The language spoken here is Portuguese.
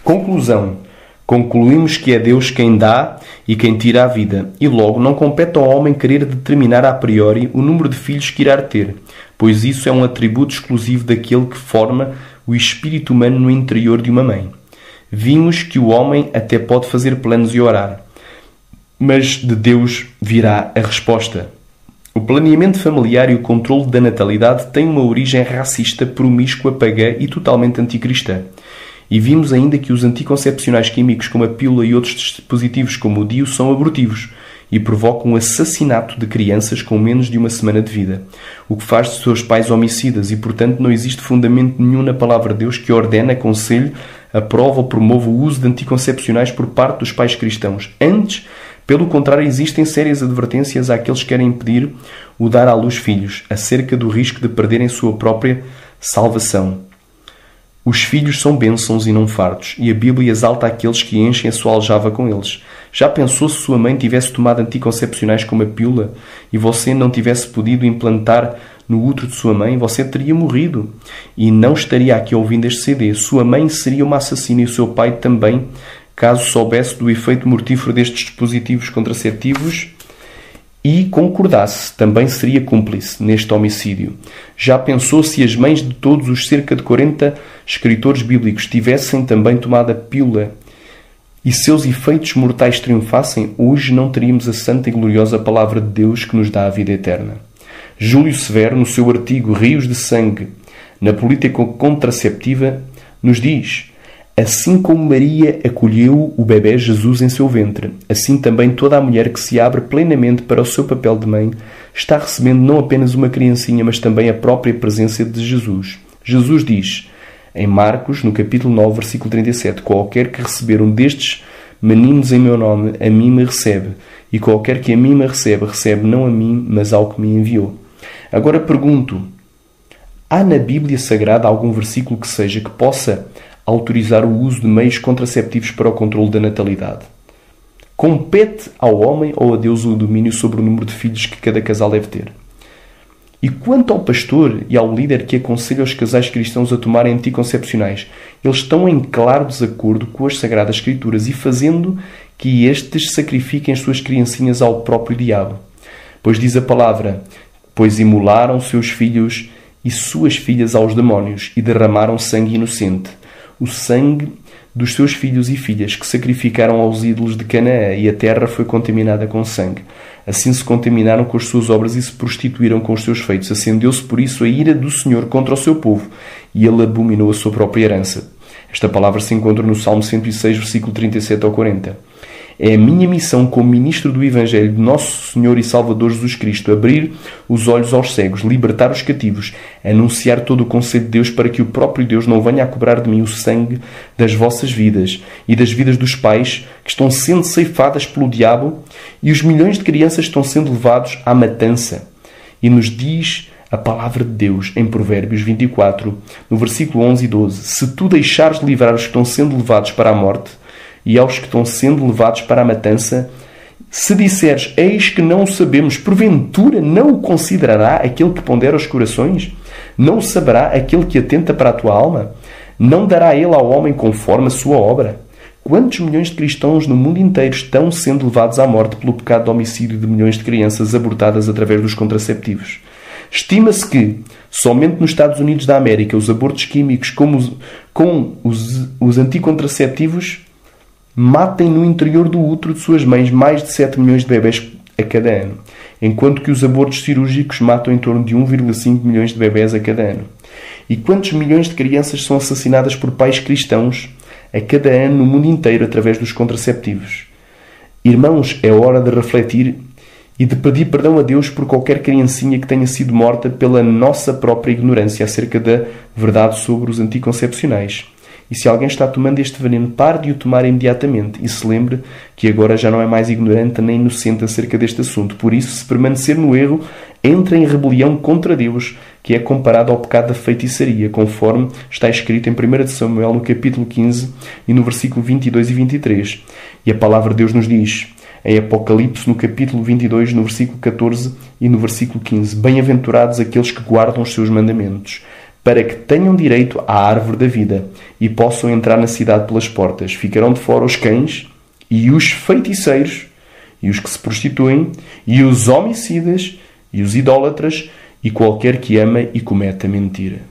Conclusão. Concluímos que é Deus quem dá e quem tira a vida, e logo não compete ao homem querer determinar a priori o número de filhos que irá ter, pois isso é um atributo exclusivo daquele que forma o espírito humano no interior de uma mãe. Vimos que o homem até pode fazer planos e orar, mas de Deus virá a resposta. O planeamento familiar e o controle da natalidade têm uma origem racista, promíscua, pagã e totalmente anticristã. E vimos ainda que os anticoncepcionais químicos como a pílula e outros dispositivos como o DIU são abortivos e provocam o assassinato de crianças com menos de uma semana de vida, o que faz de seus pais homicidas e, portanto, não existe fundamento nenhum na palavra de Deus que ordene, aconselhe, aprova ou promova o uso de anticoncepcionais por parte dos pais cristãos. Antes, pelo contrário, existem sérias advertências àqueles que querem impedir o dar à luz filhos, acerca do risco de perderem sua própria salvação. Os filhos são bênçãos e não fardos, e a Bíblia exalta aqueles que enchem a sua aljava com eles. Já pensou se sua mãe tivesse tomado anticoncepcionais como a pílula e você não tivesse podido implantar no útero de sua mãe? Você teria morrido e não estaria aqui ouvindo este CD. Sua mãe seria uma assassina e o seu pai também, caso soubesse do efeito mortífero destes dispositivos contraceptivos e concordasse, também seria cúmplice neste homicídio. Já pensou se as mães de todos os cerca de 40 escritores bíblicos tivessem também tomado a pílula e seus efeitos mortais triunfassem? Hoje não teríamos a santa e gloriosa palavra de Deus que nos dá a vida eterna. Júlio Severo, no seu artigo Rios de Sangue na Política Contraceptiva, nos diz: assim como Maria acolheu o bebê Jesus em seu ventre, assim também toda a mulher que se abre plenamente para o seu papel de mãe está recebendo não apenas uma criancinha, mas também a própria presença de Jesus. Jesus diz, em Marcos, no capítulo 9, versículo 37, qualquer que receber um destes meninos em meu nome, a mim me recebe, e qualquer que a mim me recebe, recebe não a mim, mas ao que me enviou. Agora pergunto, há na Bíblia Sagrada algum versículo que seja que possa autorizar o uso de meios contraceptivos para o controle da natalidade? Compete ao homem ou a Deus o domínio sobre o número de filhos que cada casal deve ter? E quanto ao pastor e ao líder que aconselha os casais cristãos a tomarem anticoncepcionais, eles estão em claro desacordo com as Sagradas Escrituras e fazendo que estes sacrifiquem as suas criancinhas ao próprio diabo. Pois diz a palavra, pois imolaram seus filhos e suas filhas aos demónios e derramaram sangue inocente, o sangue dos seus filhos e filhas que sacrificaram aos ídolos de Canaã, e a terra foi contaminada com sangue. Assim se contaminaram com as suas obras e se prostituíram com os seus feitos. Acendeu-se por isso a ira do Senhor contra o seu povo, e ele abominou a sua própria herança. Esta palavra se encontra no Salmo 106, versículo 37 ao 40. É a minha missão como ministro do Evangelho de Nosso Senhor e Salvador Jesus Cristo abrir os olhos aos cegos, libertar os cativos, anunciar todo o conselho de Deus para que o próprio Deus não venha a cobrar de mim o sangue das vossas vidas e das vidas dos pais que estão sendo ceifadas pelo diabo e os milhões de crianças estão sendo levados à matança. E nos diz a palavra de Deus em Provérbios 24, no versículo 11 e 12, se tu deixares de livrar os que estão sendo levados para a morte e aos que estão sendo levados para a matança, se disseres, eis que não o sabemos, porventura não o considerará aquele que pondera os corações? Não o saberá aquele que atenta para a tua alma? Não dará ele ao homem conforme a sua obra? Quantos milhões de cristãos no mundo inteiro estão sendo levados à morte pelo pecado de homicídio de milhões de crianças abortadas através dos contraceptivos? Estima-se que, somente nos Estados Unidos da América, os abortos químicos com os anticontraceptivos matem no interior do útero de suas mães mais de 7 milhões de bebés a cada ano, enquanto que os abortos cirúrgicos matam em torno de 1,5 milhões de bebés a cada ano. E quantos milhões de crianças são assassinadas por pais cristãos a cada ano no mundo inteiro através dos contraceptivos? Irmãos, é hora de refletir e de pedir perdão a Deus por qualquer criancinha que tenha sido morta pela nossa própria ignorância acerca da verdade sobre os anticoncepcionais. E se alguém está tomando este veneno, pare de o tomar imediatamente e se lembre que agora já não é mais ignorante nem inocente acerca deste assunto. Por isso, se permanecer no erro, entra em rebelião contra Deus, que é comparado ao pecado da feitiçaria, conforme está escrito em 1 Samuel, no capítulo 15 e no versículo 22 e 23. E a palavra de Deus nos diz, em Apocalipse, no capítulo 22, no versículo 14 e no versículo 15, bem-aventurados aqueles que guardam os seus mandamentos, para que tenham direito à árvore da vida e possam entrar na cidade pelas portas. Ficarão de fora os cães e os feiticeiros e os que se prostituem e os homicidas e os idólatras e qualquer que ama e cometa mentira.